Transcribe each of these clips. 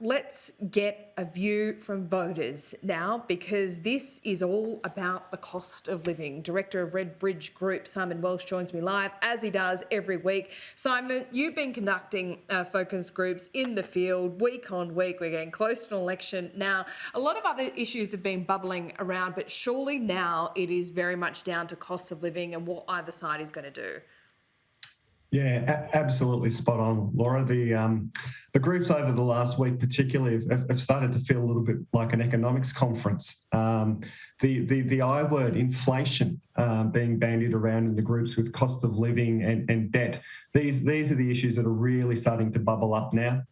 let's get a view from voters now, because this is all about the cost of living. Director of RedBridge Group, Simon Welsh, joins me live, as he does every week. Simon, you've been conducting focus groups in the field week on week. We're getting close to an election now. A lot of other issues have been bubbling around, but surely now it is very much down to cost of living and what either side is going to do. Yeah, absolutely spot on, Laura. The groups over the last week particularly have started to feel a little bit like an economics conference. The I word, inflation, being bandied around in the groups with cost of living and debt. These are the issues that are really starting to bubble up now.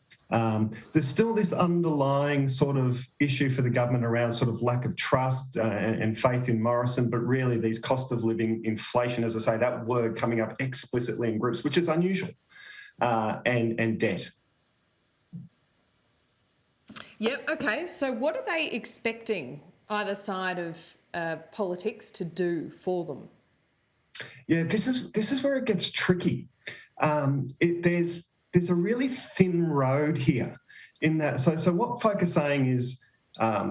There's still this underlying sort of issue for the government around sort of lack of trust and faith in Morrison, but really these cost of living, inflation, as I say, that word coming up explicitly in groups, which is unusual, and debt. Yep, okay. So what are they expecting either side of politics to do for them? Yeah, this is where it gets tricky. There's a really thin road here in that. So what folk are saying is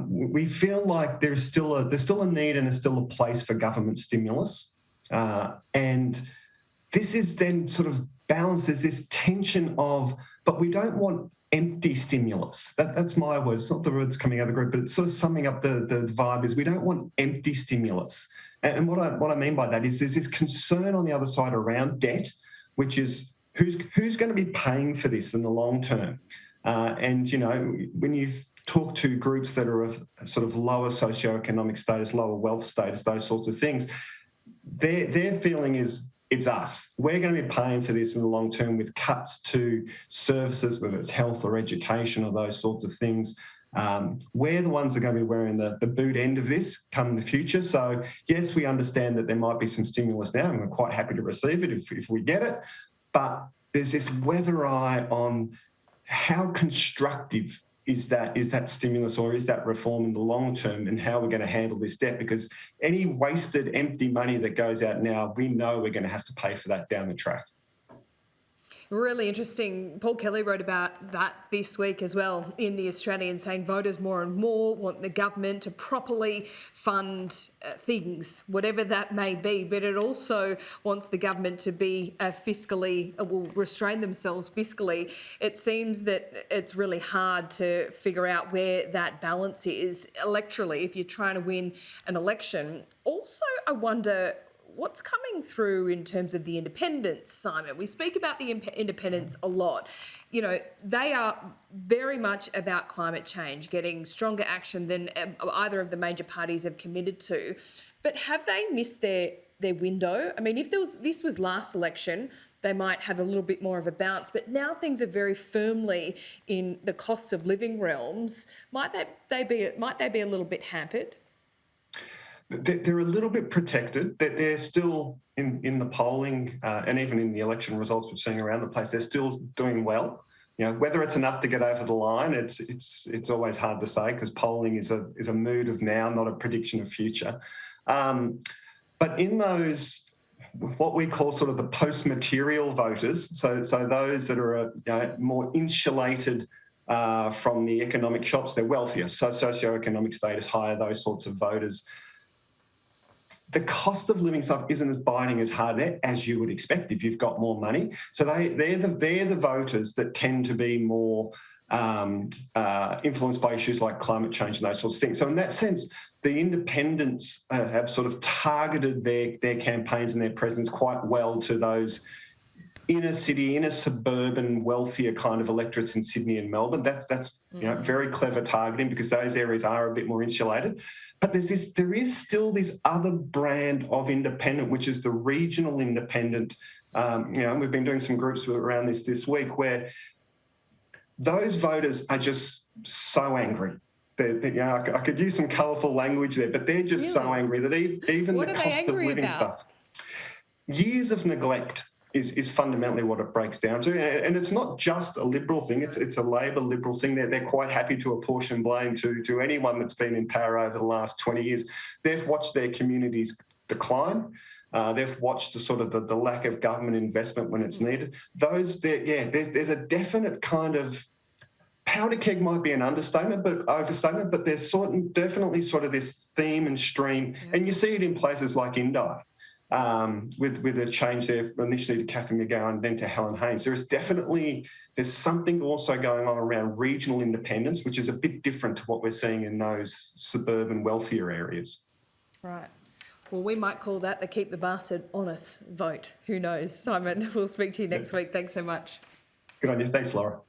we feel like there's still a need and there's still a place for government stimulus, and this is then sort of balanced. There's this tension of, but we don't want empty stimulus. That's my word. It's not the words coming out of the group, but it's sort of summing up the vibe is we don't want empty stimulus. And what I mean by that is there's this concern on the other side around debt, which is who's going to be paying for this in the long term? And, you know, when you talk to groups that are of sort of lower socioeconomic status, lower wealth status, those sorts of things, their feeling is it's us. We're going to be paying for this in the long term with cuts to services, whether it's health or education or those sorts of things. We're the ones that are going to be wearing the boot end of this come in the future. So, yes, we understand that there might be some stimulus now, and we're quite happy to receive it if we get it. But there's this weather eye on how constructive is that stimulus or is that reform in the long term, and how we're going to handle this debt, because any wasted empty money that goes out now, we know we're going to have to pay for that down the track. Really interesting. Paul Kelly wrote about that this week as well in The Australian, saying voters more and more want the government to properly fund things, whatever that may be, but it also wants the government to be will restrain themselves fiscally. It seems that it's really hard to figure out where that balance is electorally if you're trying to win an election. Also, I wonder what's coming through in terms of the independents, Simon? We speak about the independents a lot. You know, they are very much about climate change, getting stronger action than either of the major parties have committed to. But have they missed their window? I mean, if this was last election, they might have a little bit more of a bounce, but now things are very firmly in the cost of living realms. Might they be a little bit hampered? They're a little bit protected. They're still in the polling and even in the election results we're seeing around the place, they're still doing well. You know, whether it's enough to get over the line, it's always hard to say, because polling is a mood of now, not a prediction of future. But in those, what we call sort of the post-material voters, so those that are more insulated from the economic shocks, they're wealthier, so socioeconomic status higher, those sorts of voters. The cost of living stuff isn't as biting as hard there as you would expect if you've got more money. So they're the voters that tend to be more influenced by issues like climate change and those sorts of things. So in that sense, the independents have sort of targeted their campaigns and their presence quite well to those inner city, inner suburban, wealthier kind of electorates in Sydney and Melbourne. That's very clever targeting, because those areas are a bit more insulated. But there is still this other brand of independent, which is the regional independent. We've been doing some groups around this week where those voters are just so angry. I could use some colourful language there, but they're just so angry that even the cost of living stuff. Years of neglect is fundamentally what it breaks down to. And it's not just a Liberal thing, it's a Labor Liberal thing. They're quite happy to apportion blame to anyone that's been in power over the last 20 years. They've watched their communities decline. They've watched the lack of government investment when it's needed. There's a definite kind of powder keg might be an overstatement, but there's definitely sort of this theme and stream, and you see it in places like Indi, with a change there initially to Kathy McGowan, then to Helen Haynes. There's something also going on around regional independence, which is a bit different to what we're seeing in those suburban, wealthier areas. Right. Well, we might call that the keep the bastard honest vote. Who knows? Simon, we'll speak to you next week. Thanks so much. Good on you. Thanks, Laura.